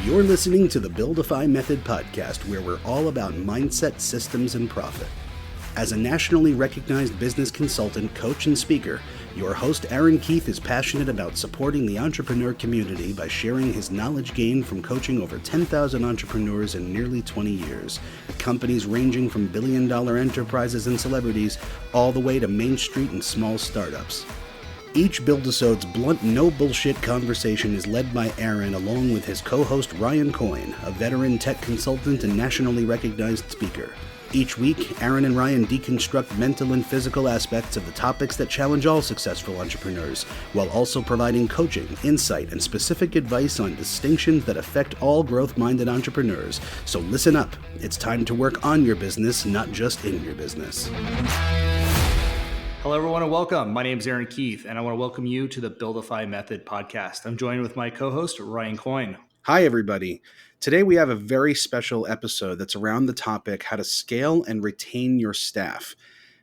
You're listening to the Buildify Method podcast, where we're all about mindset, systems, and profit. As a nationally recognized business consultant, coach, and speaker, your host Aaron Keith is passionate about supporting the entrepreneur community by sharing his knowledge gained from coaching over 10,000 entrepreneurs in nearly 20 years, at companies ranging from billion-dollar enterprises and celebrities all the way to Main Street and small startups. Each Build-isode's blunt, no-bullshit conversation is led by Aaron along with his co-host Ryan Coyne, a veteran tech consultant and nationally recognized speaker. Each week, Aaron and Ryan deconstruct mental and physical aspects of the topics that challenge all successful entrepreneurs, while also providing coaching, insight, and specific advice on distinctions that affect all growth-minded entrepreneurs. So listen up. It's time to work on your business, not just in your business. Hello, everyone, and welcome. My name is Aaron Keith, and I want to welcome you to the Buildify Method podcast. I'm joined with my co-host, Ryan Coyne. Hi, everybody. Today we have a very special episode that's around the topic how to scale and retain your staff.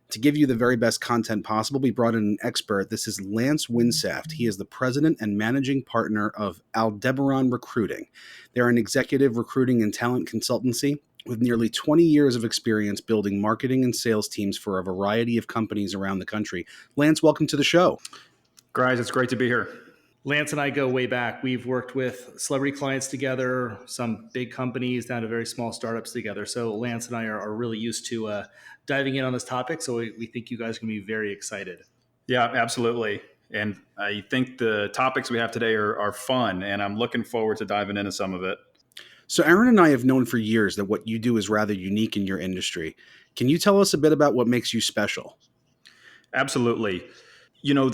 To give you the very best content possible, we brought in an expert. This is Lance Winsaft. He is the president and managing partner of Aldebaran Recruiting. They're an executive recruiting and talent consultancy with nearly 20 years of experience building marketing and sales teams for a variety of companies around the country. Lance, welcome to the show. Guys, it's great to be here. Lance and I go way back. We've worked with celebrity clients together, some big companies down to very small startups together. So Lance and I are really used to diving in on this topic. So we think you guys are going to be very excited. Yeah, absolutely. And I think the topics we have today are fun, and I'm looking forward to diving into some of it. So Aaron and I have known for years that what you do is rather unique in your industry. Can you tell us a bit about what makes you special? Absolutely. You know,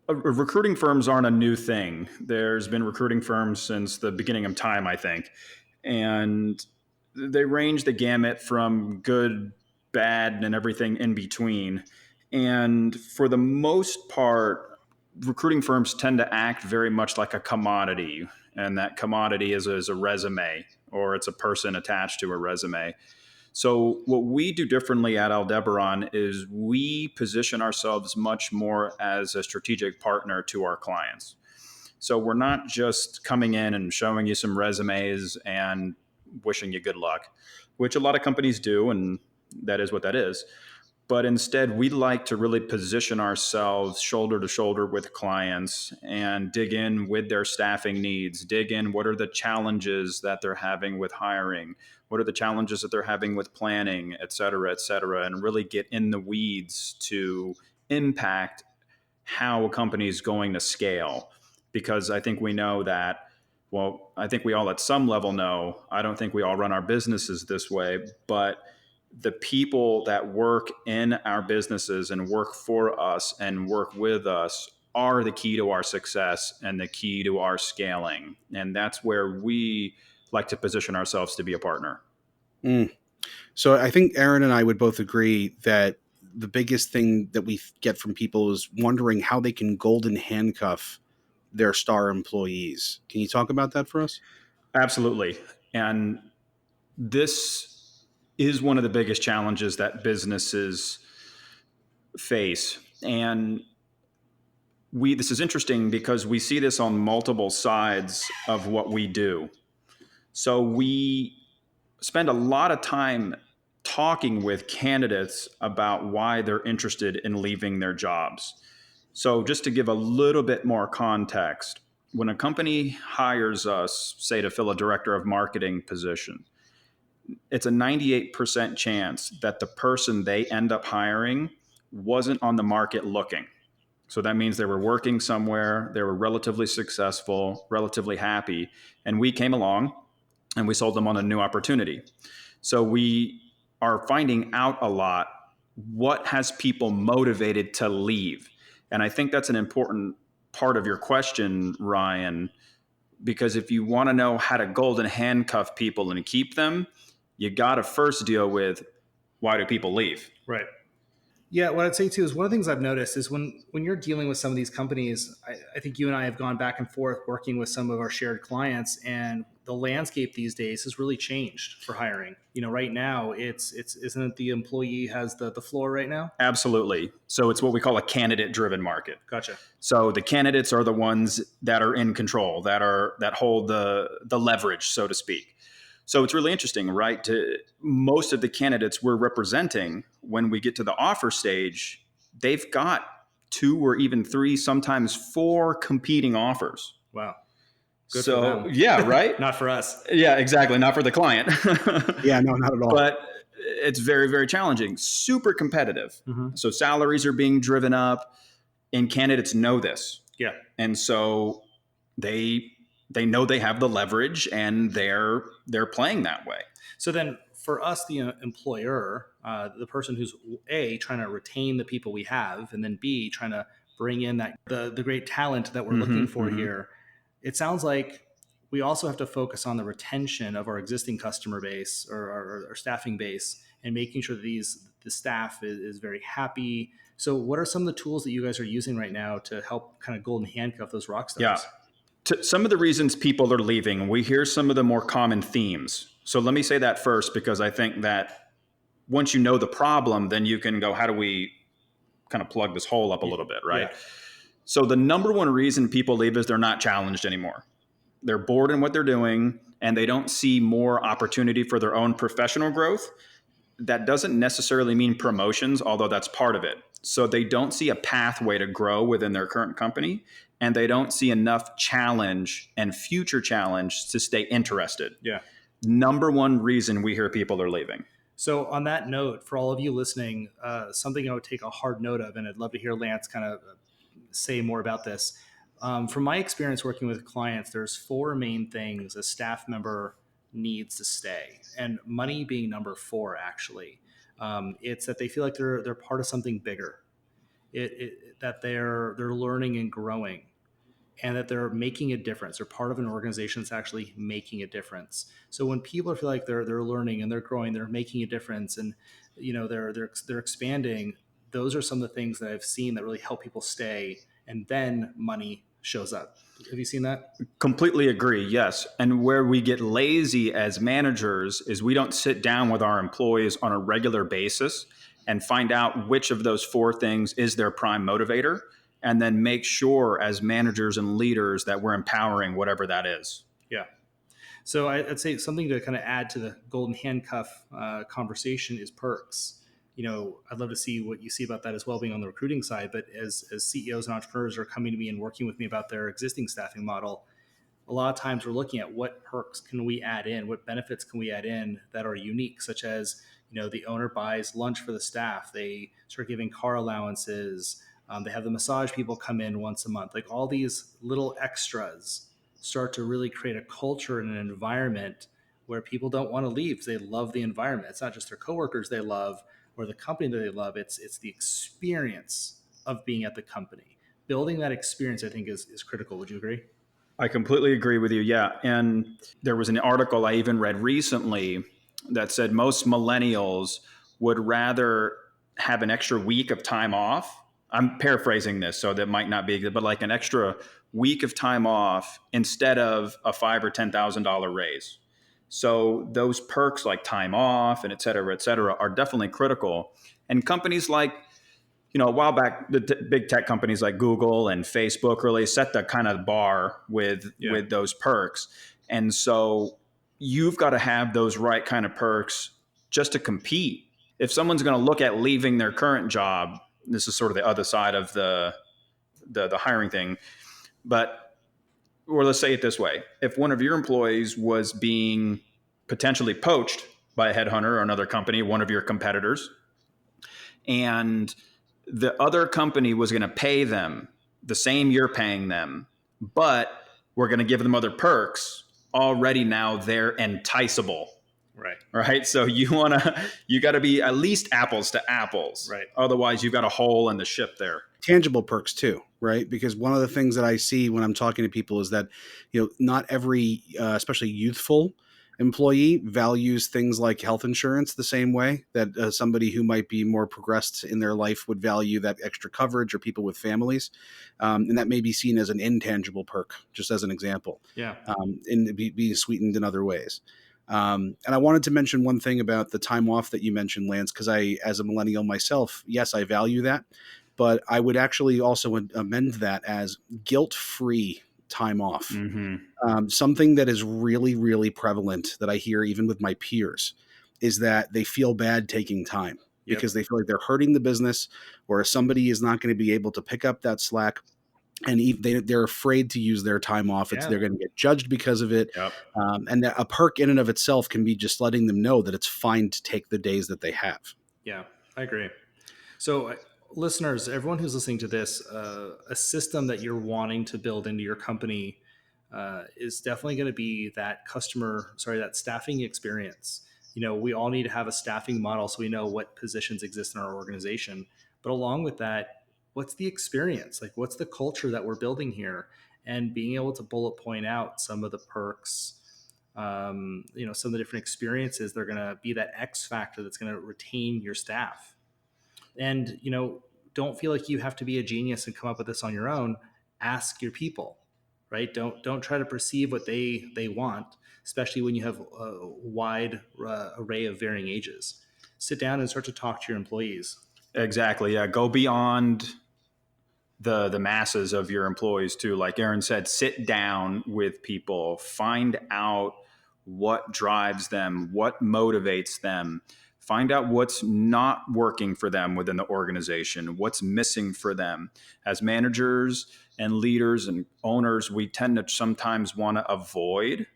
recruiting firms aren't a new thing. There's been recruiting firms since the beginning of time, I think. And they range the gamut from good, bad, and everything in between. And for the most part, recruiting firms tend to act very much like a commodity. And that commodity is a resume, or it's a person attached to a resume. So what we do differently at Aldebaran is we position ourselves much more as a strategic partner to our clients. So we're not just coming in and showing you some resumes and wishing you good luck, which a lot of companies do, and that is what that is. But instead, we like to really position ourselves shoulder to shoulder with clients and dig in with their staffing needs, dig in what are the challenges that they're having with hiring, what are the challenges that they're having with planning, et cetera, and really get in the weeds to impact how a company is going to scale. Because I think we know that, well, I think we all at some level know, I don't think we all run our businesses this way, but the people that work in our businesses and work for us and work with us are the key to our success and the key to our scaling. And that's where we like to position ourselves to be a partner. So I think Aaron and I would both agree that the biggest thing that we get from people is wondering how they can golden handcuff their star employees. Can you talk about that for us? Absolutely. And this is one of the biggest challenges that businesses face. And this is interesting because we see this on multiple sides of what we do. So we spend a lot of time talking with candidates about why they're interested in leaving their jobs. So just to give a little bit more context, when a company hires us, say to fill a director of marketing position, it's a 98% chance that the person they end up hiring wasn't on the market looking. So that means they were working somewhere, they were relatively successful, relatively happy, and we came along and we sold them on a new opportunity. So we are finding out a lot what has people motivated to leave. And I think that's an important part of your question, Ryan, because if you want to know how to golden handcuff people and keep them, you got to first deal with why do people leave? Right. Yeah, what I'd say too is one of the things I've noticed is when you're dealing with some of these companies, I think you and I have gone back and forth working with some of our shared clients. And the landscape these days has really changed for hiring. Right now it's isn't it the employee has the floor right now? Absolutely. So it's what we call a candidate driven market. Gotcha. So the candidates are the ones that are in control, that hold the leverage, so to speak. So it's really interesting, right? Most of the candidates we're representing, when we get to the offer stage, they've got 2 or even 3, sometimes 4 competing offers. Wow. Good so for them. Yeah, right. Not for us. Yeah, exactly. Not for the client. Yeah, no, not at all. But it's very, very challenging, super competitive. Mm-hmm. So salaries are being driven up, and candidates know this. Yeah. And so they know they have the leverage, and they're playing that way. So then for us, the employer, the person who's A, trying to retain the people we have, and then B, trying to bring in the great talent that we're looking for here, it sounds like we also have to focus on the retention of our existing customer base or our staffing base, and making sure that the staff is very happy. So what are some of the tools that you guys are using right now to help kind of golden handcuff those rock stars? Yeah. Some of the reasons people are leaving, we hear some of the more common themes. So let me say that first, because I think that once you know the problem, then you can go, how do we kind of plug this hole up a little bit, right? Yeah. So the number one reason people leave is they're not challenged anymore. They're bored in what they're doing, and they don't see more opportunity for their own professional growth. That doesn't necessarily mean promotions, although that's part of it. So they don't see a pathway to grow within their current company, and they don't see enough challenge and future challenge to stay interested. Yeah. Number one reason we hear people are leaving. So on that note, for all of you listening, something I would take a hard note of, and I'd love to hear Lance kind of say more about this. From my experience working with clients, there's 4 main things a staff member needs to stay, and money being number 4, actually. It's that they feel like they're part of something bigger, that they're learning and growing, and that they're making a difference. They're part of an organization that's actually making a difference. So when people feel like they're learning and they're growing, they're making a difference, and they're expanding, those are some of the things that I've seen that really help people stay. And then money shows up. Have you seen that? Completely agree. Yes. And where we get lazy as managers is we don't sit down with our employees on a regular basis and find out which of those 4 things is their prime motivator, and then make sure as managers and leaders that we're empowering whatever that is. Yeah. So I'd say something to kind of add to the golden handcuff conversation is perks. I'd love to see what you see about that as well, being on the recruiting side. But as CEOs and entrepreneurs are coming to me and working with me about their existing staffing model, a lot of times we're looking at what perks can we add in, what benefits can we add in that are unique, such as, the owner buys lunch for the staff. They start giving car allowances. They have the massage people come in once a month. Like all these little extras start to really create a culture and an environment where people don't want to leave. They love the environment. It's not just their coworkers they love or the company that they love. It's the experience of being at the company. Building that experience, I think, is critical. Would you agree? I completely agree with you. Yeah. And there was an article I even read recently that said most millennials would rather have an extra week of time off. I'm paraphrasing this, so that might not be good, but like an extra week of time off instead of a $5,000 or $10,000 raise. So those perks like time off and et cetera, are definitely critical. And companies like, a while back, the big tech companies like Google and Facebook really set the kind of bar with those perks. And so you've got to have those right kind of perks just to compete. If someone's going to look at leaving their current job, this is sort of the other side of the hiring thing, or let's say it this way. If one of your employees was being potentially poached by a headhunter or another company, one of your competitors, and the other company was going to pay them the same you're paying them, but we're going to give them other perks, already now they're enticeable. Right. So you got to be at least apples to apples. Right. Otherwise you've got a hole in the ship there. Tangible perks too, right? Because one of the things that I see when I'm talking to people is that, not every, especially youthful employee values things like health insurance the same way that somebody who might be more progressed in their life would value that extra coverage, or people with families. And that may be seen as an intangible perk, just as an example, Yeah. and being sweetened in other ways. And I wanted to mention one thing about the time off that you mentioned, Lance, because as a millennial myself, yes, I value that, but I would actually also amend that as guilt-free time off. Something that is really, really prevalent that I hear even with my peers is that they feel bad taking time because they feel like they're hurting the business, or somebody is not going to be able to pick up that slack. And they're afraid to use their time off. They're going to get judged because of it. Yep. And a perk in and of itself can be just letting them know that it's fine to take the days that they have. Yeah, I agree. So listeners, everyone who's listening to this, a system that you're wanting to build into your company is definitely going to be that that staffing experience. We all need to have a staffing model so we know what positions exist in our organization. But along with that, what's the experience? Like, what's the culture that we're building here? And being able to bullet point out some of the perks, some of the different experiences, they're going to be that X factor that's going to retain your staff. And, don't feel like you have to be a genius and come up with this on your own. Ask your people, right? Don't try to perceive what they want, especially when you have a wide array of varying ages. Sit down and start to talk to your employees. Exactly. Yeah. Go beyond the masses of your employees too. Like Aaron said, sit down with people, find out what drives them, what motivates them, find out what's not working for them within the organization, what's missing for them. As managers and leaders and owners, we tend to sometimes want to avoid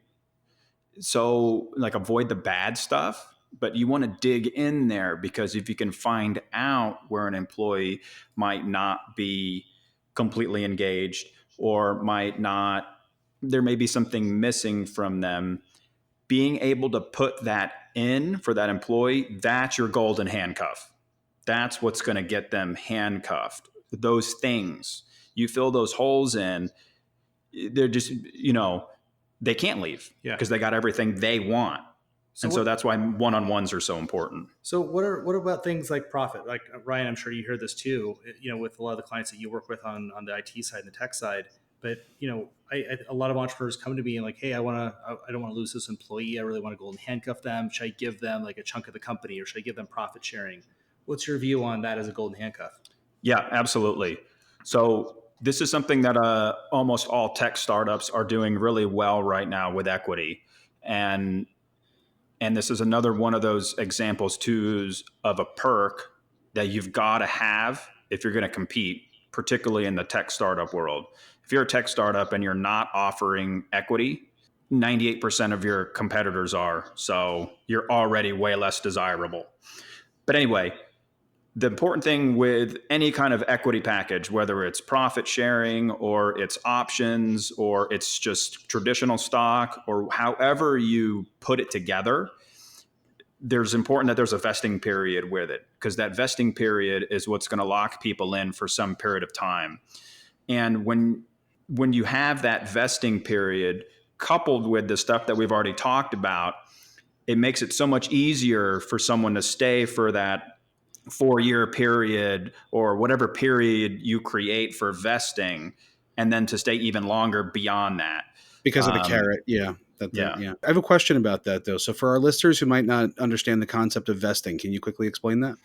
the bad stuff. But you want to dig in there, because if you can find out where an employee might not be completely engaged, or there may be something missing from them, being able to put that in for that employee, that's your golden handcuff. That's what's going to get them handcuffed. Those things, you fill those holes in, they're just, they can't leave because they got everything they want. So that's why one-on-ones are so important. So what about things like profit? Like, Ryan, I'm sure you hear this too, with a lot of the clients that you work with on the IT side and the tech side. But, a lot of entrepreneurs come to me and like, hey, I don't want to lose this employee. I really want to golden handcuff them. Should I give them like a chunk of the company, or should I give them profit sharing? What's your view on that as a golden handcuff? Yeah, absolutely. So this is something that almost all tech startups are doing really well right now with equity. And this is another one of those examples too of a perk that you've got to have if you're going to compete, particularly in the tech startup world. If you're a tech startup and you're not offering equity, 98% of your competitors are. So you're already way less desirable. But anyway, the important thing with any kind of equity package, whether it's profit sharing or it's options or it's just traditional stock, or however you put it together, there's important that there's a vesting period with it, because that vesting period is what's going to lock people in for some period of time. And when you have that vesting period coupled with the stuff that we've already talked about, it makes it so much easier for someone to stay for that 4-year period or whatever period you create for vesting, and then to stay even longer beyond that. Because of the carrot, yeah. I have a question about that, though. So for our listeners who might not understand the concept of vesting, can you quickly explain that?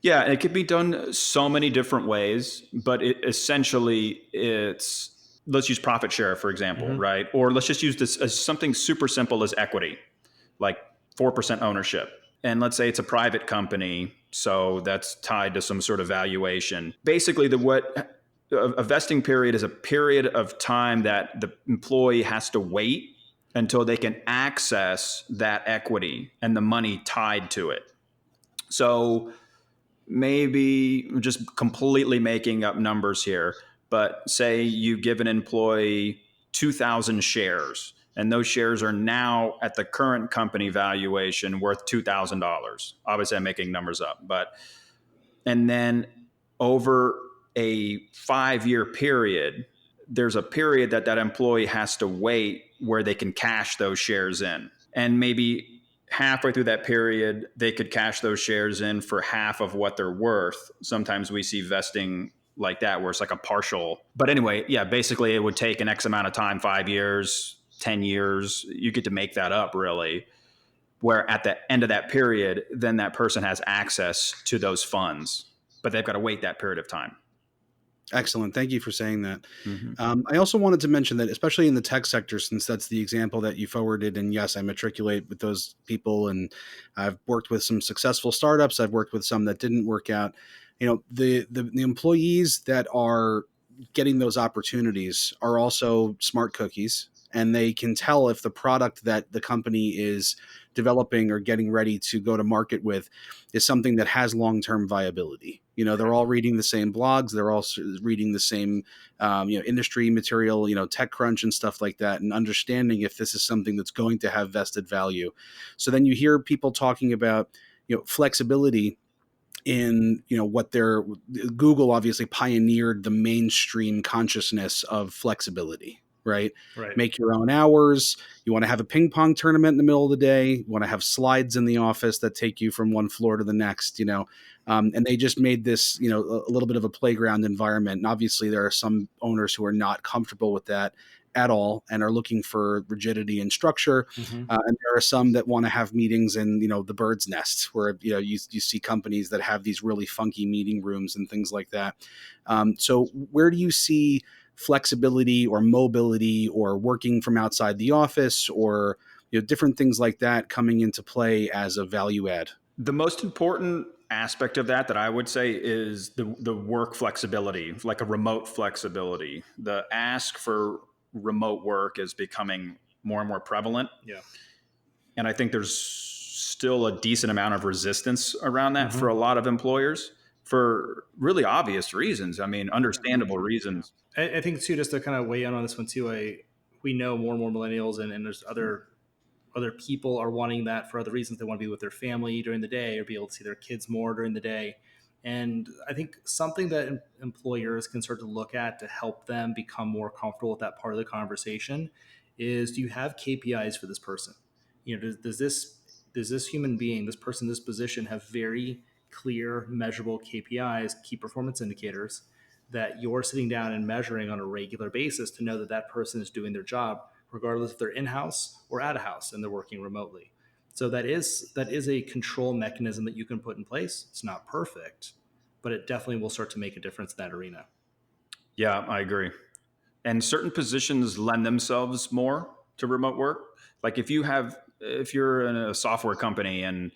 Yeah, it could be done so many different ways, but it's let's use profit share, for example, right? Or let's just use this as something super simple as equity, like 4% ownership. And let's say it's a private company, so that's tied to some sort of valuation. Basically, a vesting period is a period of time that the employee has to wait until they can access that equity and the money tied to it. So maybe just completely making up numbers here, but say you give an employee 2,000 shares, and those shares are now at the current company valuation worth $2,000. Obviously, I'm making numbers up, and then over a 5-year period, there's a period that employee has to wait where they can cash those shares in. And maybe halfway through that period, they could cash those shares in for half of what they're worth. Sometimes we see vesting like that, where it's like a partial. But anyway, yeah, basically it would take an X amount of time, 5 years, 10 years. You get to make that up, really. Where at the end of that period, then that person has access to those funds, but they've got to wait that period of time. Excellent. Thank you for saying that. Mm-hmm. I also wanted to mention that, especially in the tech sector, since that's the example that you forwarded, and yes, I matriculate with those people, and I've worked with some successful startups. I've worked with some that didn't work out. You know, the employees that are getting those opportunities are also smart cookies, and they can tell if the product that the company is developing or getting ready to go to market with is something that has long-term viability. You know, they're all reading the same blogs. They're all reading the same, industry material, TechCrunch and stuff like that, and understanding if this is something that's going to have vested value. So then you hear people talking about, flexibility in, what Google obviously pioneered the mainstream consciousness of flexibility. Right? Right. Make your own hours. You want to have a ping pong tournament in the middle of the day. You want to have slides in the office that take you from one floor to the next, and they just made this, a little bit of a playground environment. And obviously there are some owners who are not comfortable with that at all and are looking for rigidity and structure. Mm-hmm. And there are some that want to have meetings in, the bird's nest, where, you see companies that have these really funky meeting rooms and things like that. So where do you see flexibility or mobility or working from outside the office or different things like that coming into play as a value add? The most important aspect of that I would say is the work flexibility, like a remote flexibility. The ask for remote work is becoming more and more prevalent. Yeah. And I think there's still a decent amount of resistance around that Mm-hmm. for a lot of employers for really obvious reasons. I mean, understandable reasons. I think too, just to kind of weigh in on this one too, we know more and more millennials and there's other people are wanting that for other reasons. They want to be with their family during the day or be able to see their kids more during the day. And I think something that employers can start to look at to help them become more comfortable with that part of the conversation is, do you have KPIs for this person? Does this human being, this person, this position have very clear, measurable KPIs, key performance indicators, that you're sitting down and measuring on a regular basis to know that that person is doing their job, regardless if they're in-house or out of house and they're working remotely. So that is a control mechanism that you can put in place. It's not perfect, but it definitely will start to make a difference in that arena. Yeah, I agree. And certain positions lend themselves more to remote work. Like if you're in a software company and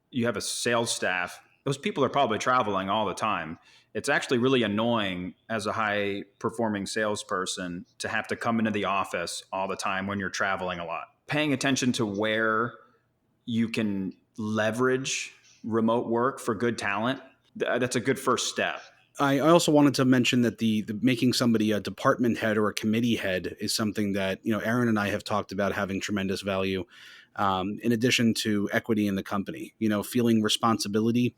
you have a sales staff, those people are probably traveling all the time. It's actually really annoying as a high performing salesperson to have to come into the office all the time when you're traveling a lot. Paying attention to where you can leverage remote work for good talent, that's a good first step. I also wanted to mention that the making somebody a department head or a committee head is something that, Aaron and I have talked about having tremendous value, in addition to equity in the company, feeling responsibility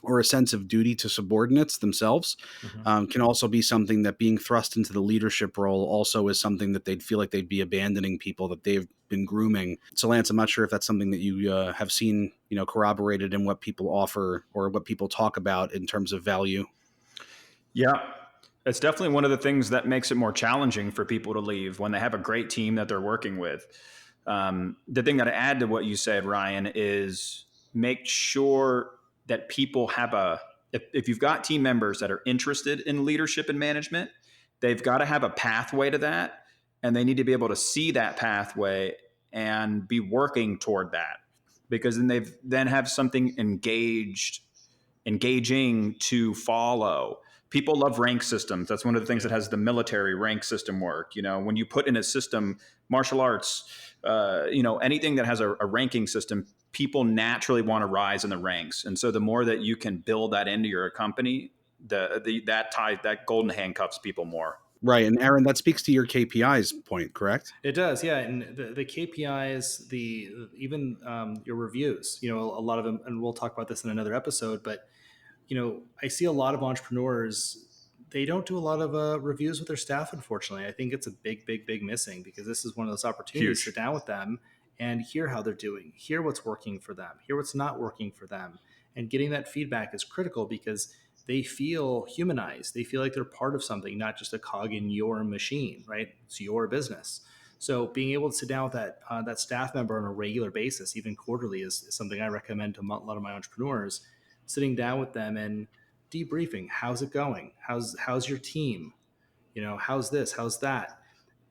or a sense of duty to subordinates themselves, can also be something that being thrust into the leadership role also is something that they'd feel like they'd be abandoning people that they've been grooming. So Lance, I'm not sure if that's something that you have seen, corroborated in what people offer or what people talk about in terms of value. Yeah, it's definitely one of the things that makes it more challenging for people to leave when they have a great team that they're working with. The thing that I add to what you said, Ryan, is make sure that people have if you've got team members that are interested in leadership and management, they've got to have a pathway to that, and they need to be able to see that pathway and be working toward that, because then then have something engaging to follow. People love rank systems. That's one of the things that has the military rank system work. When you put in a system, martial arts, anything that has a ranking system, people naturally want to rise in the ranks. And so the more that you can build that into your company, that golden handcuffs people more. Right. And Aaron, that speaks to your KPIs point, correct? It does, yeah. And the KPIs, even your reviews, a lot of them, and we'll talk about this in another episode, but I see a lot of entrepreneurs, they don't do a lot of reviews with their staff, unfortunately. I think it's a big missing, because this is one of those opportunities to sit down with them and hear how they're doing, hear what's working for them, hear what's not working for them. And getting that feedback is critical because they feel humanized. They feel like they're part of something, not just a cog in your machine, right? It's your business. So being able to sit down with that staff member on a regular basis, even quarterly, is something I recommend to a lot of my entrepreneurs. Sitting down with them and debriefing. How's it going? How's your team? How's this? How's that?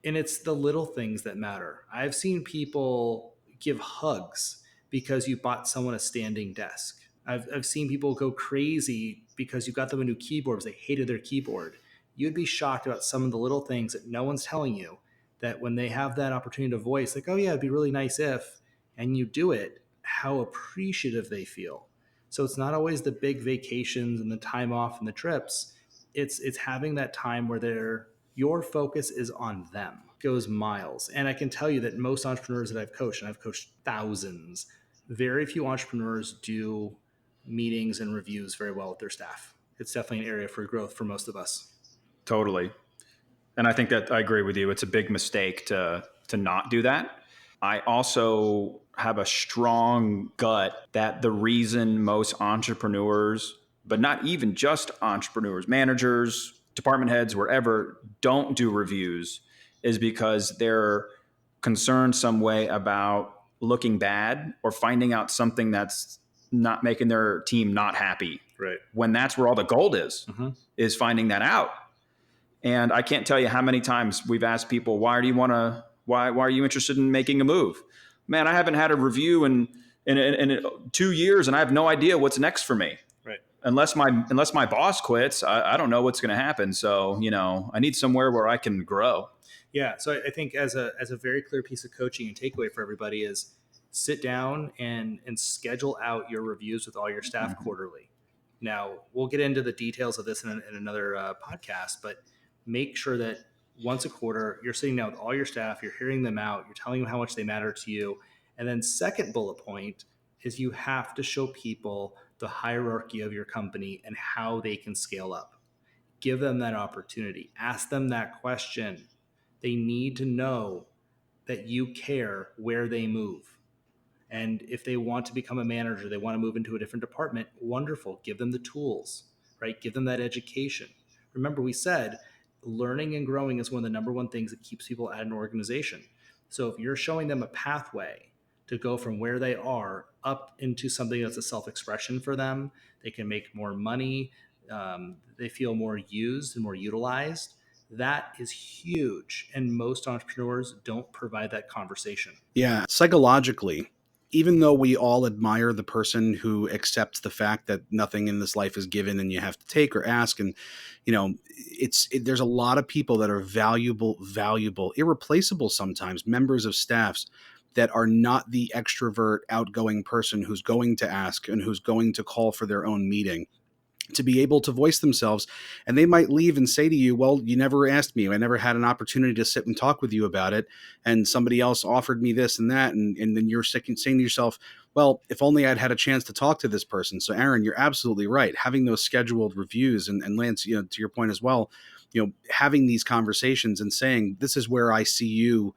And it's the little things that matter. I've seen people give hugs because you bought someone a standing desk. I've seen people go crazy because you got them a new keyboard because they hated their keyboard. You'd be shocked about some of the little things that no one's telling you, that when they have that opportunity to voice, like, oh yeah, it'd be really nice if, and you do it, how appreciative they feel. So it's not always the big vacations and the time off and the trips. It's having that time where your focus is on them. It goes miles. And I can tell you that most entrepreneurs that I've coached, and I've coached thousands, very few entrepreneurs do meetings and reviews very well with their staff. It's definitely an area for growth for most of us. Totally. And I think that I agree with you. It's a big mistake to not do that. I also have a strong gut that the reason most entrepreneurs, but not even just entrepreneurs, managers, department heads, wherever, don't do reviews is because they're concerned some way about looking bad or finding out something that's not making their team not happy. Right. When that's where all the gold is finding that out. And I can't tell you how many times we've asked people, why are you interested in making a move? Man, I haven't had a review in 2 years and I have no idea what's next for me. Right. Unless my boss quits, I don't know what's going to happen. So, I need somewhere where I can grow. Yeah. So I think as a very clear piece of coaching and takeaway for everybody is sit down and schedule out your reviews with all your staff quarterly. Now, we'll get into the details of this in another podcast, but make sure that once a quarter, you're sitting down with all your staff, you're hearing them out, you're telling them how much they matter to you. And then second bullet point is you have to show people the hierarchy of your company and how they can scale up. Give them that opportunity. Ask them that question. They need to know that you care where they move. And if they want to become a manager, they want to move into a different department, wonderful. Give them the tools, right? Give them that education. Remember, we said learning and growing is one of the number one things that keeps people at an organization. So if you're showing them a pathway to go from where they are up into something that's a self-expression for them, they can make more money, they feel more used and more utilized. That is huge. And most entrepreneurs don't provide that conversation. Yeah, psychologically, even though we all admire the person who accepts the fact that nothing in this life is given and you have to take or ask, and there's a lot of people that are valuable, irreplaceable sometimes, members of staffs that are not the extrovert, outgoing person who's going to ask and who's going to call for their own meeting, to be able to voice themselves. And they might leave and say to you, well, you never asked me. I never had an opportunity to sit and talk with you about it. And somebody else offered me this and that. And then you're saying to yourself, well, if only I'd had a chance to talk to this person. So Aaron, you're absolutely right. Having those scheduled reviews and Lance, to your point as well, having these conversations and saying, this is where I see you,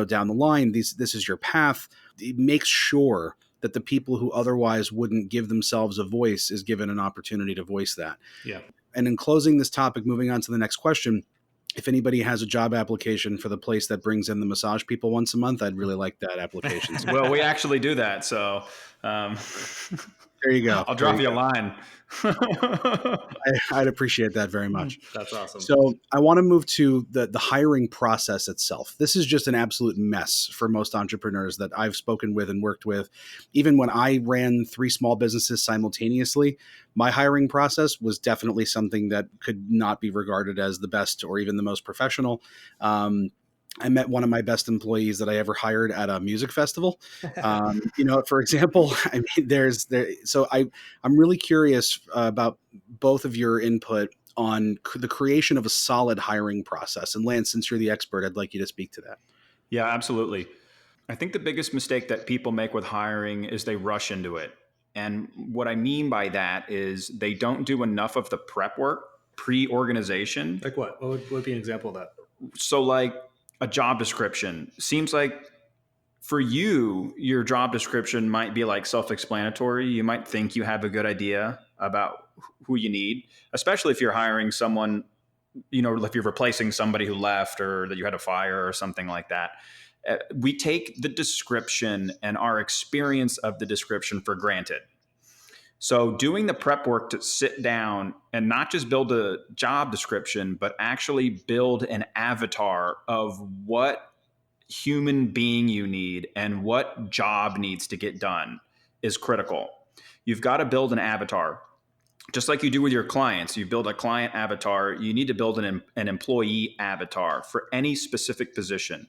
down the line, this is your path. It makes sure that the people who otherwise wouldn't give themselves a voice is given an opportunity to voice that. Yeah. And in closing this topic, moving on to the next question, if anybody has a job application for the place that brings in the massage people once a month, I'd really like that application. Well, we actually do that. So there you go. I'll drop you a line. I'd appreciate that very much. That's awesome. So I want to move to the hiring process itself. This is just an absolute mess for most entrepreneurs that I've spoken with and worked with. Even when I ran 3 small businesses simultaneously, my hiring process was definitely something that could not be regarded as the best or even the most professional. I met one of my best employees that I ever hired at a music festival. For example, I mean, so I'm really curious about both of your input on the creation of a solid hiring process. And Lance, since you're the expert, I'd like you to speak to that. Yeah, absolutely. I think the biggest mistake that people make with hiring is they rush into it. And what I mean by that is they don't do enough of the prep work, pre-organization. Like what? What would be an example of that? So like, a job description seems like For you, your job description might be like self-explanatory. You might think you have a good idea about who you need, especially if you're hiring someone, if you're replacing somebody who left or that you had to fire or something like that. We take the description and our experience of the description for granted. So doing the prep work to sit down and not just build a job description, but actually build an avatar of what human being you need and what job needs to get done is critical. You've got to build an avatar. Just like you do with your clients, you build a client avatar, you need to build an employee avatar for any specific position.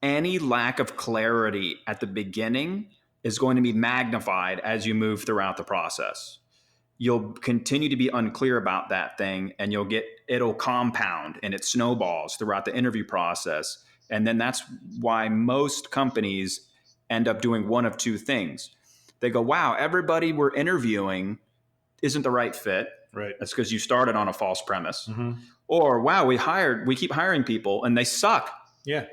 Any lack of clarity at the beginning is going to be magnified as you move throughout the process. You'll continue to be unclear about that thing, and it'll compound and it snowballs throughout the interview process. And then that's why most companies end up doing one of two things. They go, wow, everybody we're interviewing isn't the right fit. Right. That's because you started on a false premise. Mm-hmm. Or, wow, we keep hiring people and they suck. Yeah.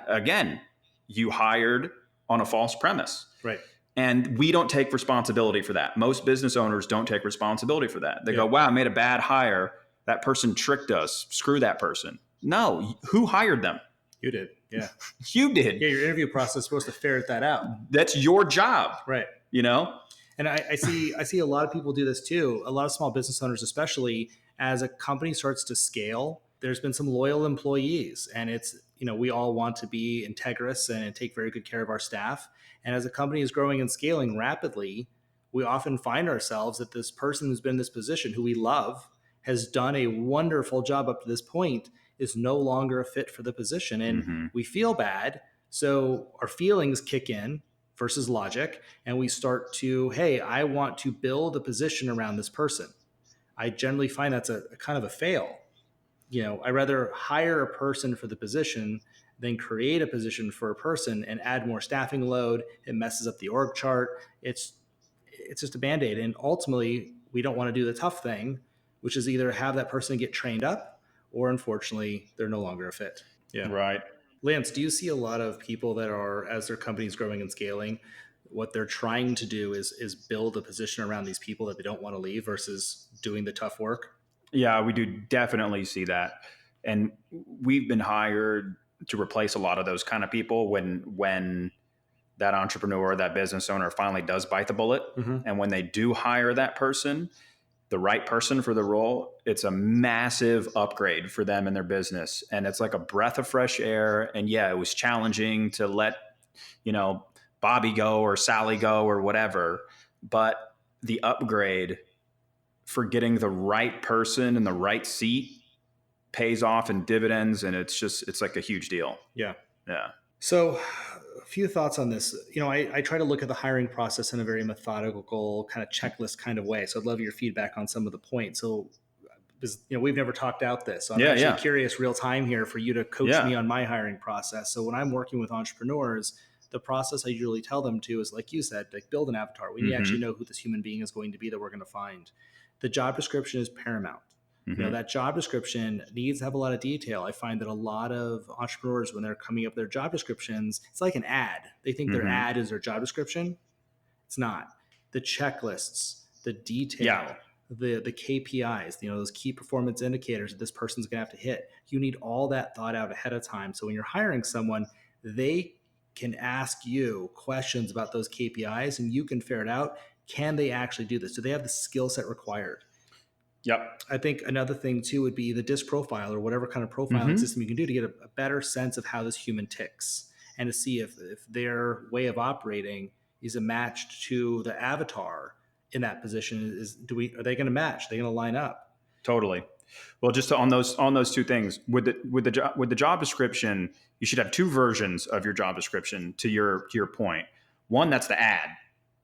Again, you hired on a false premise. Right. And we don't take responsibility for that. Most business owners don't take responsibility for that. They go, wow, I made a bad hire. That person tricked us. Screw that person. No, who hired them? You did. Yeah. You did. Yeah. Your interview process is supposed to ferret that out. That's your job. Right. And I see a lot of people do this too. A lot of small business owners, especially as a company starts to scale, there's been some loyal employees, and it's, we all want to be integrous and take very good care of our staff. And as a company is growing and scaling rapidly, we often find ourselves that this person who's been in this position, who we love, has done a wonderful job up to this point, is no longer a fit for the position. And we feel bad. So our feelings kick in versus logic. And we start to, hey, I want to build a position around this person. I generally find that's a kind of a fail. I rather hire a person for the position than create a position for a person and add more staffing load. It messes up the org chart. It's just a Band-Aid. And ultimately, we don't want to do the tough thing, which is either have that person get trained up, or unfortunately, they're no longer a fit. Yeah. Right. Lance, do you see a lot of people that are, as their company's growing and scaling, what they're trying to do is build a position around these people that they don't want to leave versus doing the tough work? Yeah, we do definitely see that. And we've been hired to replace a lot of those kind of people when that entrepreneur, that business owner finally does bite the bullet. And when they do hire that person, the right person for the role, it's a massive upgrade for them and their business. And it's like a breath of fresh air. And yeah, it was challenging to let, Bobby go or Sally go or whatever, but the upgrade for getting the right person in the right seat pays off in dividends. And it's like a huge deal. Yeah. Yeah. So a few thoughts on this. I try to look at the hiring process in a very methodical kind of checklist kind of way. So I'd love your feedback on some of the points. So, because, we've never talked out this. So I'm actually curious real time here for you to coach me on my hiring process. So when I'm working with entrepreneurs, the process I usually tell them to is, like you said, like build an avatar. We need to actually know who this human being is going to be that we're going to find. The job description is paramount. That job description needs to have a lot of detail. I find that a lot of entrepreneurs, when they're coming up with their job descriptions, it's like an ad. They think their ad is their job description. It's not. The checklists, the detail, the KPIs, those key performance indicators that this person's going to have to hit. You need all that thought out ahead of time. So when you're hiring someone, they can ask you questions about those KPIs and you can ferret out, can they actually do this? Do they have the skill set required? Yep. I think another thing too would be the DISC profile, or whatever kind of profiling system you can do to get a better sense of how this human ticks, and to see if their way of operating is a match to the avatar in that position. Are they going to match? Are they going to line up? Totally. Well, just on those two things, with the job description, you should have two versions of your job description. To your point, one that's the ad,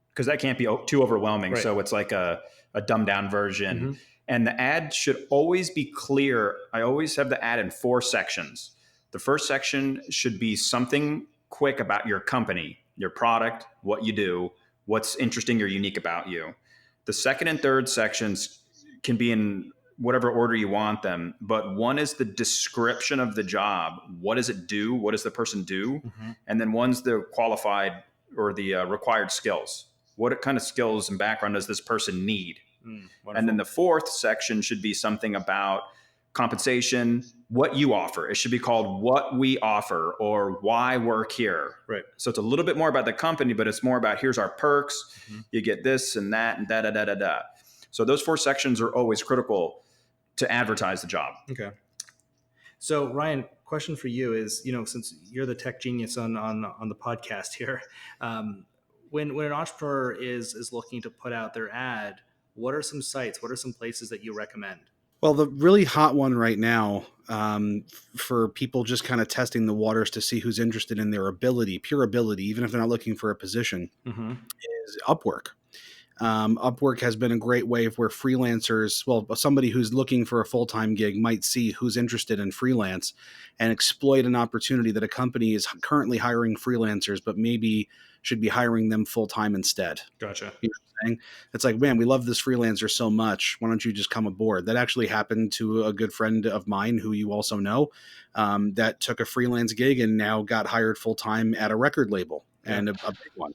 because that can't be too overwhelming. Right. So it's like a dumbed down version. And the ad should always be clear. I always have the ad in 4 sections. The first section should be something quick about your company, your product, what you do, what's interesting or unique about you. The second and third sections can be in whatever order you want them. But one is the description of the job. What does it do? What does the person do? Mm-hmm. And then one's the qualified or the required skills. What kind of skills and background does this person need? And then the fourth section should be something about compensation, what you offer. It should be called what we offer or why work here. Right. So it's a little bit more about the company, but it's more about here's our perks. Mm-hmm. You get this and that and da, da, da, da, da. So those four sections are always critical to advertise the job. Okay. So Ryan, question for you is, since you're the tech genius on the podcast here, when an entrepreneur is looking to put out their ad, what are some sites? What are some places that you recommend? Well, the really hot one right now for people just kind of testing the waters to see who's interested in their ability, pure ability, even if they're not looking for a position, is Upwork. Upwork has been a great way where freelancers, somebody who's looking for a full-time gig might see who's interested in freelance and exploit an opportunity that a company is currently hiring freelancers, but maybe should be hiring them full-time instead. Gotcha. You know what I'm saying? It's like, man, we love this freelancer so much. Why don't you just come aboard? That actually happened to a good friend of mine who you also know, that took a freelance gig and now got hired full-time at a record label, and a big one.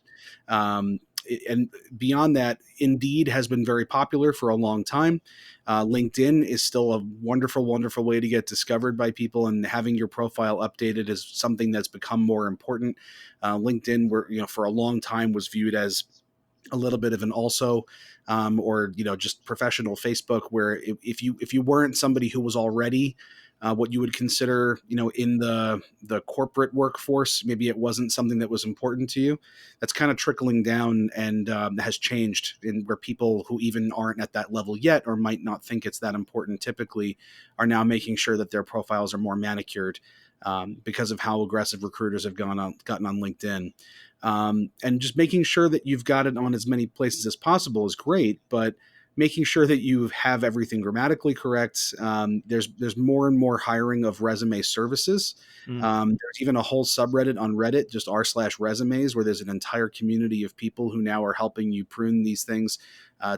And beyond that, Indeed has been very popular for a long time. LinkedIn is still a wonderful, wonderful way to get discovered by people, and having your profile updated is something that's become more important. LinkedIn, for a long time was viewed as a little bit of an also, or just professional Facebook, where if you weren't somebody who was already what you would consider, in the corporate workforce, maybe it wasn't something that was important to you. That's kind of trickling down and has changed in where people who even aren't at that level yet, or might not think it's that important typically, are now making sure that their profiles are more manicured because of how aggressive recruiters have gotten on LinkedIn. And just making sure that you've got it on as many places as possible is great, but making sure that you have everything grammatically correct. There's more and more hiring of resume services. There's even a whole subreddit on Reddit, just r/resumes, where there's an entire community of people who now are helping you prune these things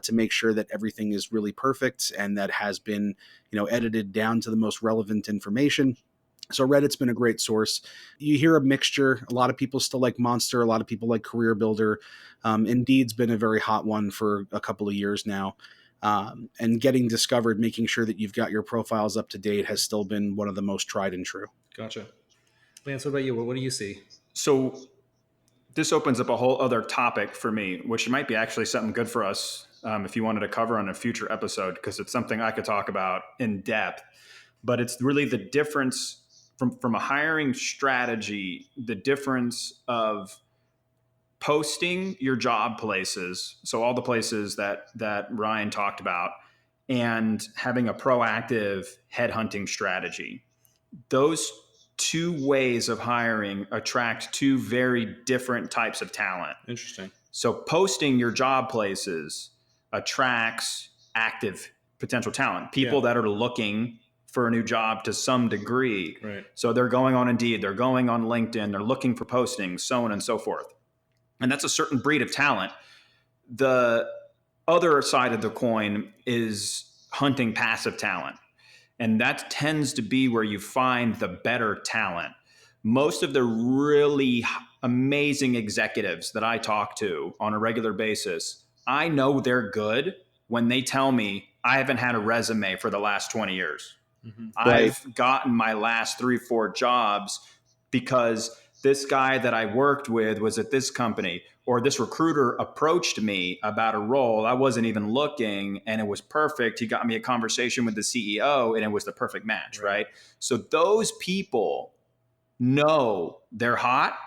to make sure that everything is really perfect and that has been, edited down to the most relevant information. So Reddit's been a great source. You hear a mixture. A lot of people still like Monster. A lot of people like Career Builder. Indeed's been a very hot one for a couple of years now. And getting discovered, making sure that you've got your profiles up to date has still been one of the most tried and true. Gotcha. Lance, what about you? What do you see? So this opens up a whole other topic for me, which might be actually something good for us if you wanted to cover on a future episode, because it's something I could talk about in depth. But it's really the difference from a hiring strategy, the difference of posting your job places, so all the places that Ryan talked about, and having a proactive headhunting strategy. Those two ways of hiring attract two very different types of talent. Interesting. So posting your job places attracts active potential talent, people that are looking for a new job to some degree. Right. So they're going on Indeed, they're going on LinkedIn, they're looking for postings, so on and so forth. And that's a certain breed of talent. The other side of the coin is hunting passive talent. And that tends to be where you find the better talent. Most of the really amazing executives that I talk to on a regular basis, I know they're good when they tell me, I haven't had a resume for the last 20 years. Mm-hmm. Right. I've gotten my last 3-4 jobs because this guy that I worked with was at this company, or this recruiter approached me about a role. I wasn't even looking and it was perfect. He got me a conversation with the CEO and it was the perfect match, right? So those people know they're hot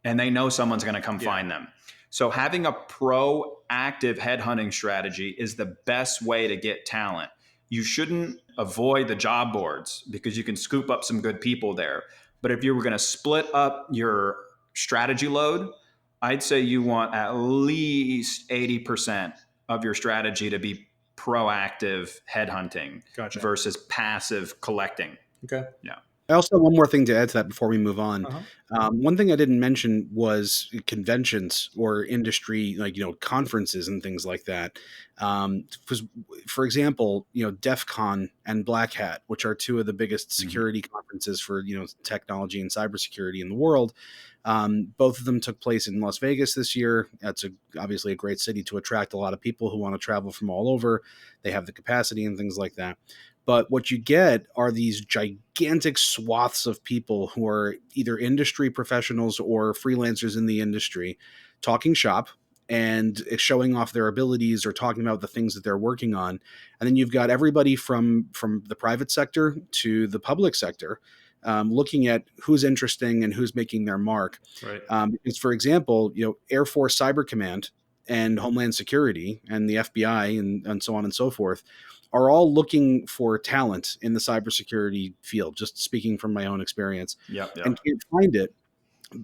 and they know someone's going to come find them. So having a proactive headhunting strategy is the best way to get talent. You shouldn't avoid the job boards because you can scoop up some good people there. But if you were going to split up your strategy load, I'd say you want at least 80% of your strategy to be proactive headhunting versus passive collecting. Okay. Yeah. I also have one more thing to add to that before we move on. Uh-huh. One thing I didn't mention was conventions or industry, like, conferences and things like that. Because, for example, DEF CON and Black Hat, which are two of the biggest security conferences for, technology and cybersecurity in the world. Both of them took place in Las Vegas this year. That's obviously a great city to attract a lot of people who want to travel from all over. They have the capacity and things like that. But what you get are these gigantic swaths of people who are either industry professionals or freelancers in the industry talking shop and showing off their abilities or talking about the things that they're working on. And then you've got everybody from the private sector to the public sector, looking at who's interesting and who's making their mark. Right. Because, for example, Air Force Cyber Command and Homeland Security and the FBI and so on and so forth are all looking for talent in the cybersecurity field, just speaking from my own experience, and can't find it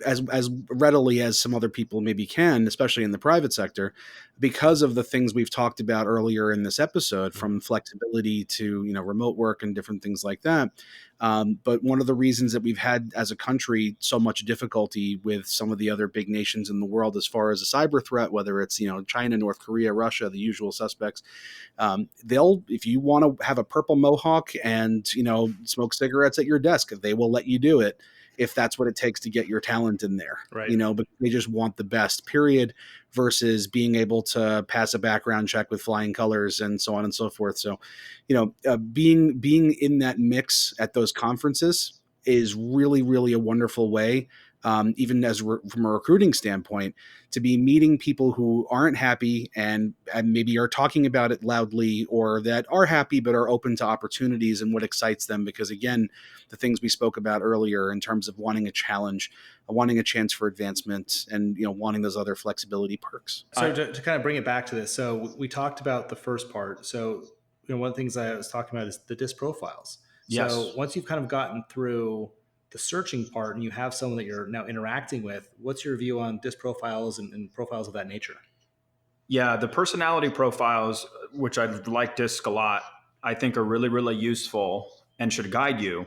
as readily as some other people maybe can, especially in the private sector, because of the things we've talked about earlier in this episode, from flexibility to remote work and different things like that. But one of the reasons that we've had as a country so much difficulty with some of the other big nations in the world as far as a cyber threat, whether it's China, North Korea, Russia, the usual suspects, they'll, if you want to have a purple mohawk and smoke cigarettes at your desk, they will let you do it if that's what it takes to get your talent in there, right? But they just want the best, period, versus being able to pass a background check with flying colors and so on and so forth. So, being in that mix at those conferences is really, really a wonderful way, even from a recruiting standpoint, to be meeting people who aren't happy and maybe are talking about it loudly, or that are happy but are open to opportunities and what excites them. Because again, the things we spoke about earlier in terms of wanting a challenge, wanting a chance for advancement, and wanting those other flexibility perks. So to kind of bring it back to this, so we talked about the first part. So one of the things I was talking about is the DISC profiles. Yes. So once you've kind of gotten through the searching part and you have someone that you're now interacting with, what's your view on DISC profiles and profiles of that nature? Yeah, the personality profiles, which I like DISC a lot, I think are really, really useful and should guide you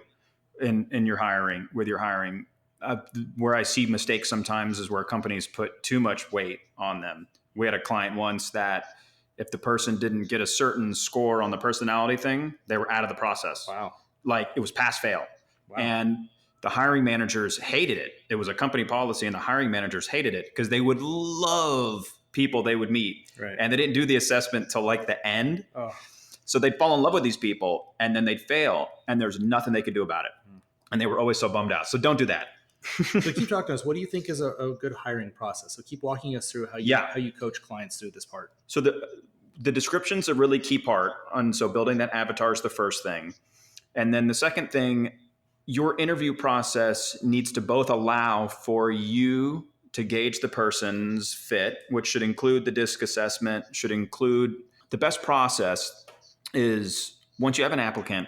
in your hiring, with your hiring. Where I see mistakes sometimes is where companies put too much weight on them. We had a client once that if the person didn't get a certain score on the personality thing, they were out of the process. Wow. Like it was pass fail. Wow. And the hiring managers hated it. It was a company policy and the hiring managers hated it because they would love people they would meet. Right. And they didn't do the assessment till like the end. Oh. So they'd fall in love with these people and then they'd fail and there's nothing they could do about it. And they were always so bummed out. So don't do that. So keep talking to us. What do you think is a good hiring process? So keep walking us through how you coach clients through this part. So the description's a really key part. And so building that avatar is the first thing. And then the second thing, your interview process needs to both allow for you to gauge the person's fit, which should include the DISC assessment, should include the best process is once you have an applicant,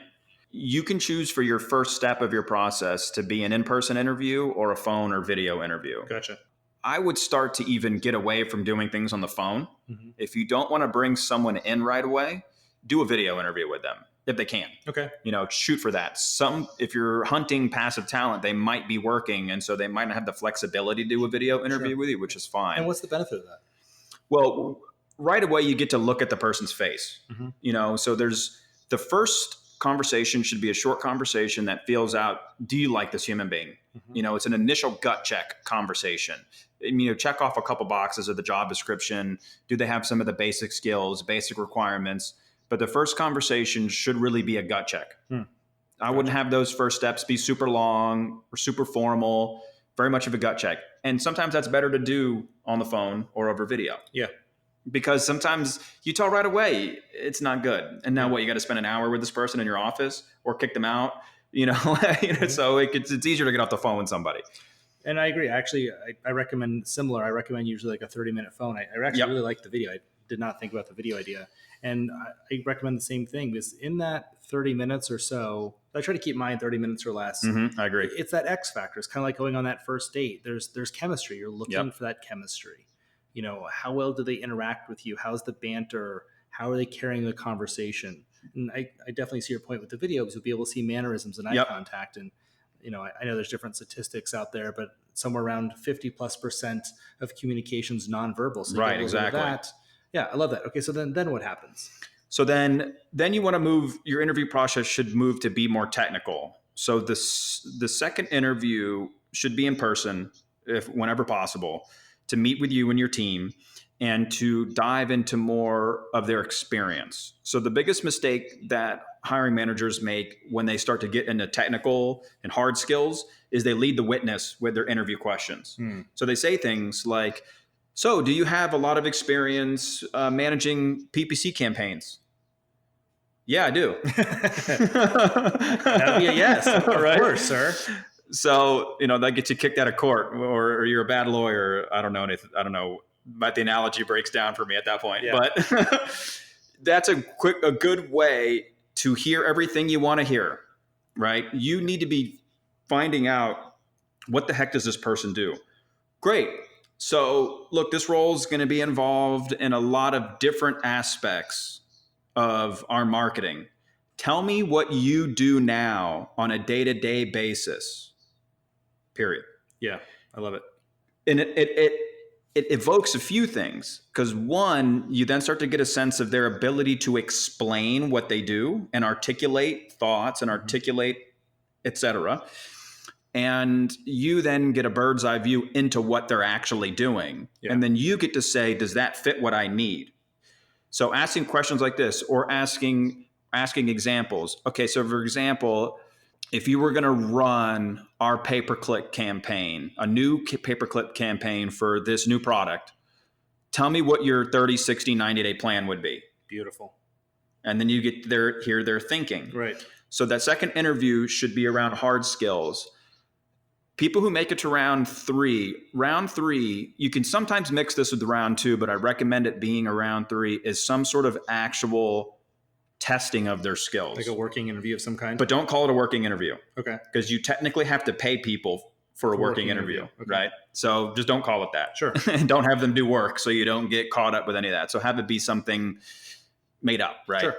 you can choose for your first step of your process to be an in-person interview or a phone or video interview. Gotcha. I would start to even get away from doing things on the phone. Mm-hmm. If you don't want to bring someone in right away, do a video interview with them if they can. Okay. Shoot for that. If you're hunting passive talent, they might be working. And so they might not have the flexibility to do a video interview with you, which is fine. And what's the benefit of that? Well, right away, you get to look at the person's face. Mm-hmm. So there's the first conversation should be a short conversation that feels out, do you like this human being? Mm-hmm. It's an initial gut check conversation. Check off a couple boxes of the job description. Do they have some of the basic skills, basic requirements? But the first conversation should really be a gut check. I wouldn't have those first steps be super long or super formal, very much of a gut check. And sometimes that's better to do on the phone or over video. Yeah. Because sometimes you tell right away it's not good. And now what, you got to spend an hour with this person in your office or kick them out, so it's easier to get off the phone with somebody. And I agree. Actually, I recommend similar. I recommend usually like a 30-minute phone. I actually really like the video. I did not think about the video idea. And I recommend the same thing, because in that 30 minutes or so, I try to keep mine 30 minutes or less. Mm-hmm, I agree. It's that X factor. It's kind of like going on that first date. There's chemistry. You're looking for that chemistry. How well do they interact with you? How's the banter? How are they carrying the conversation? And I definitely see your point with the video, because you'll be able to see mannerisms and eye contact. And I know there's different statistics out there, but somewhere around 50+% of communications nonverbal. So you Right, get a little bit of exactly. that. Yeah, I love that. Okay, so then what happens? So then you want to move, your interview process should move to be more technical. So the second interview should be in person, if whenever possible, to meet with you and your team and to dive into more of their experience. So the biggest mistake that hiring managers make when they start to get into technical and hard skills is they lead the witness with their interview questions. So they say things like, so do you have a lot of experience managing PPC campaigns? Yeah, I do. That'd be a yes, of course, sir. So, that gets you kicked out of court, or you're a bad lawyer. I don't know anything. I don't know, but the analogy breaks down for me at that point. Yeah. But that's a good way to hear everything you want to hear, right? You need to be finding out, what the heck does this person do? Great. So look, this role is going to be involved in a lot of different aspects of our marketing. Tell me what you do now on a day-to-day basis, period. Yeah, I love it. And it evokes a few things, because one, you then start to get a sense of their ability to explain what they do and articulate thoughts and articulate, etc. And you then get a bird's eye view into what they're actually doing. Yeah. And then you get to say, does that fit what I need? So asking questions like this, or asking examples. Okay, so for example, if you were going to run our pay-per-click campaign, a new pay-per-click campaign for this new product, tell me what your 30, 60, 90-day plan would be. Beautiful. And then you get hear their thinking. Right. So that second interview should be around hard skills. People who make it to round three, you can sometimes mix this with round two, but I recommend it being around three, is some sort of actual testing of their skills. Like a working interview of some kind? But don't call it a working interview. Okay. Because you technically have to pay people for a working interview, okay. Right? So just don't call it that. Sure. And don't have them do work so you don't get caught up with any of that. So have it be something made up, right? Sure.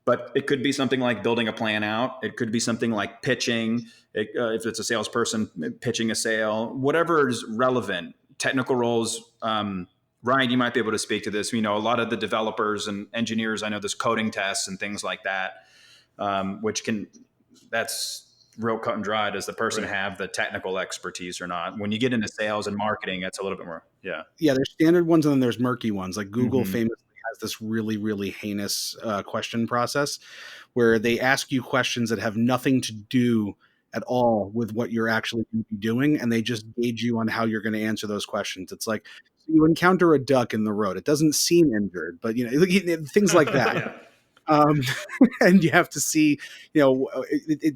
But it could be something like building a plan out. It could be something like pitching, if it's a salesperson, pitching a sale, whatever is relevant. Technical roles. Ryan, you might be able to speak to this. A lot of the developers and engineers, I know there's coding tests and things like that, that's real cut and dry. Does the person have the technical expertise or not? When you get into sales and marketing, it's a little bit more. Yeah. Yeah. There's standard ones and then there's murky ones. Like Google famously has this really, really heinous question process where they ask you questions that have nothing to do at all with what you're actually going to be doing. And they just gauge you on how you're going to answer those questions. It's like, you encounter a duck in the road. It doesn't seem injured, but things like that. Yeah. And you have to see,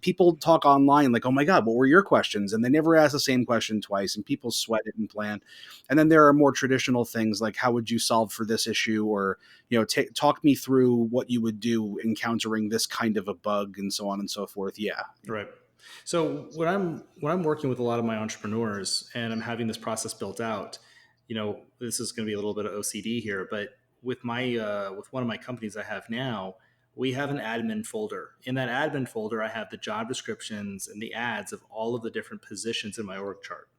people talk online like, oh my God, what were your questions? And they never ask the same question twice, and people sweat it and plan. And then there are more traditional things like, how would you solve for this issue? Or, talk me through what you would do encountering this kind of a bug, and so on and so forth. Yeah. Right. So when I'm working with a lot of my entrepreneurs and I'm having this process built out, this is going to be a little bit of OCD here, but with one of my companies I have now, we have an admin folder. In that admin folder, I have the job descriptions and the ads of all of the different positions in my org chart.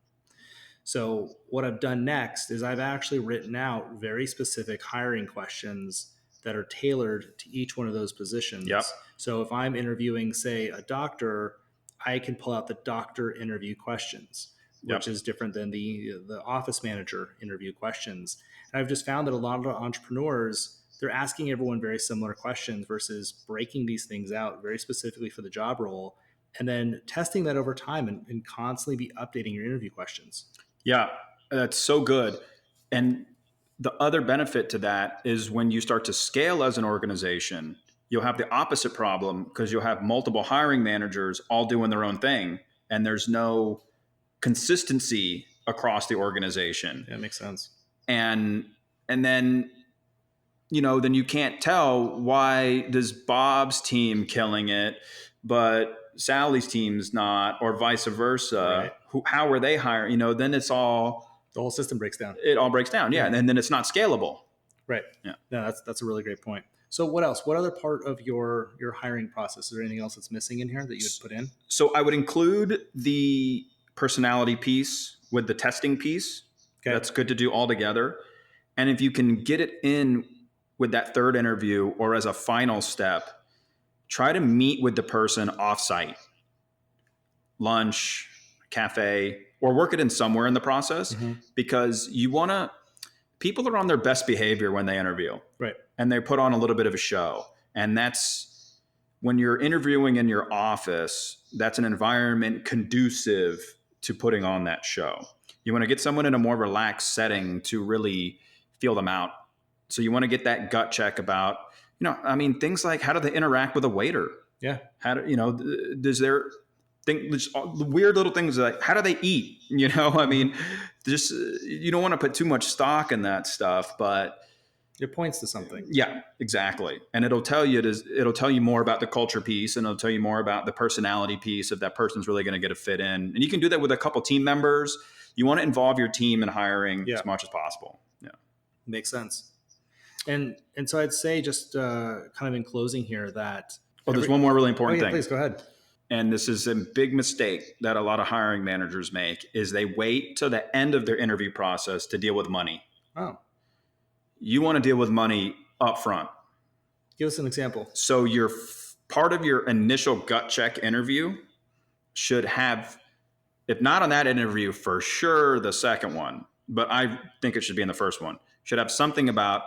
So what I've done next is I've actually written out very specific hiring questions that are tailored to each one of those positions. Yep. So if I'm interviewing, say, a doctor, I can pull out the doctor interview questions, which is different than the office manager interview questions. And I've just found that a lot of entrepreneurs, they're asking everyone very similar questions versus breaking these things out very specifically for the job role and then testing that over time and constantly be updating your interview questions. Yeah, that's so good. And the other benefit to that is when you start to scale as an organization, you'll have the opposite problem because you'll have multiple hiring managers all doing their own thing, and there's no consistency across the organization. Yeah, makes sense. And then, then you can't tell, why does Bob's team killing it, but Sally's team's not, or vice versa. Right. How are they hiring? Then it's all, the whole system breaks down. It all breaks down. Yeah. And then it's not scalable. Right. Yeah. No, that's a really great point. So what else? What other part of your hiring process? Is there anything else that's missing in here that you would put in? So I would include the personality piece with the testing piece. Okay. That's good to do all together. And if you can get it in with that third interview or as a final step, try to meet with the person offsite, lunch, cafe, or work it in somewhere in the process, because people are on their best behavior when they interview. Right. And they put on a little bit of a show. And that's when you're interviewing in your office, that's an environment conducive to putting on that show. You want to get someone in a more relaxed setting to really feel them out. So you want to get that gut check about, things like, how do they interact with a waiter? Yeah. How do, does their there's weird little things like, how do they eat? Just, you don't want to put too much stock in that stuff, but it points to something. Yeah, exactly. And it'll tell you more about the culture piece, and it'll tell you more about the personality piece, if that person's really going to get a fit in. And you can do that with a couple team members. You want to involve your team in hiring as much as possible. Yeah. Makes sense. And so I'd say, just kind of in closing here, that there's one more really important thing. Please go ahead. And this is a big mistake that a lot of hiring managers make, is they wait till the end of their interview process to deal with money. Oh. You want to deal with money up front. Give us an example. So part of your initial gut check interview should have, if not on that interview, for sure the second one, but I think it should be in the first one, should have something about,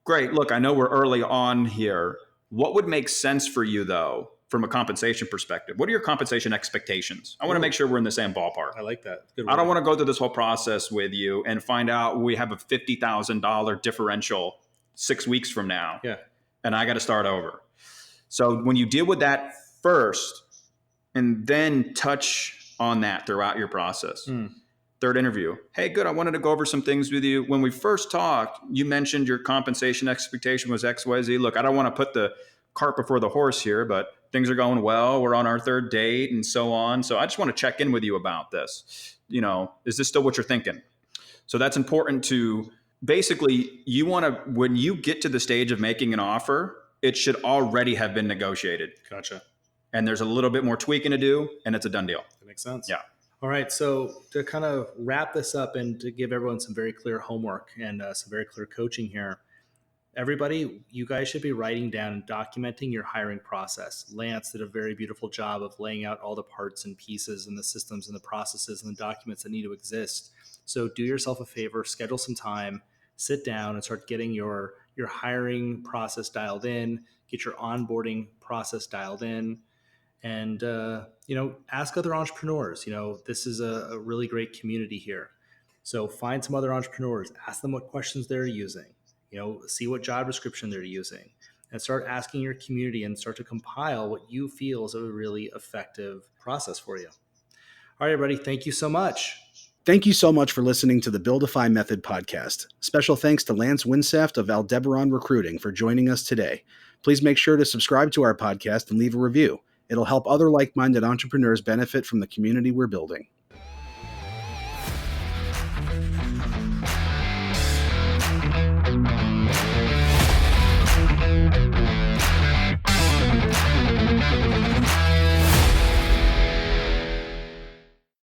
great, look, I know we're early on here. What would make sense for you, though, from a compensation perspective? What are your compensation expectations? I want to make sure we're in the same ballpark. I like that. Good I don't want to go through this whole process with you and find out we have a $50,000 differential 6 weeks from now. Yeah. And I got to start over. So when you deal with that first and then touch on that throughout your process. Third interview. Hey, good. I wanted to go over some things with you. When we first talked, you mentioned your compensation expectation was XYZ. Look, I don't want to put the cart before the horse here, but things are going well. We're on our third date and so on. So I just want to check in with you about this. Is this still what you're thinking? So that's important to basically, when you get to the stage of making an offer, it should already have been negotiated. Gotcha. And there's a little bit more tweaking to do, and it's a done deal. That makes sense. Yeah. All right. So to kind of wrap this up and to give everyone some very clear homework and some very clear coaching here, everybody, you guys should be writing down and documenting your hiring process. Lance did a very beautiful job of laying out all the parts and pieces and the systems and the processes and the documents that need to exist. So do yourself a favor, schedule some time, sit down and start getting your hiring process dialed in, get your onboarding process dialed in, and ask other entrepreneurs. This is a really great community here. So find some other entrepreneurs, ask them what questions they're using. See what job description they're using, and start asking your community and start to compile what you feel is a really effective process for you. All right, everybody. Thank you so much. Thank you so much for listening to the Buildify Method podcast. Special thanks to Lance Winsaft of Aldebaran Recruiting for joining us today. Please make sure to subscribe to our podcast and leave a review. It'll help other like-minded entrepreneurs benefit from the community we're building.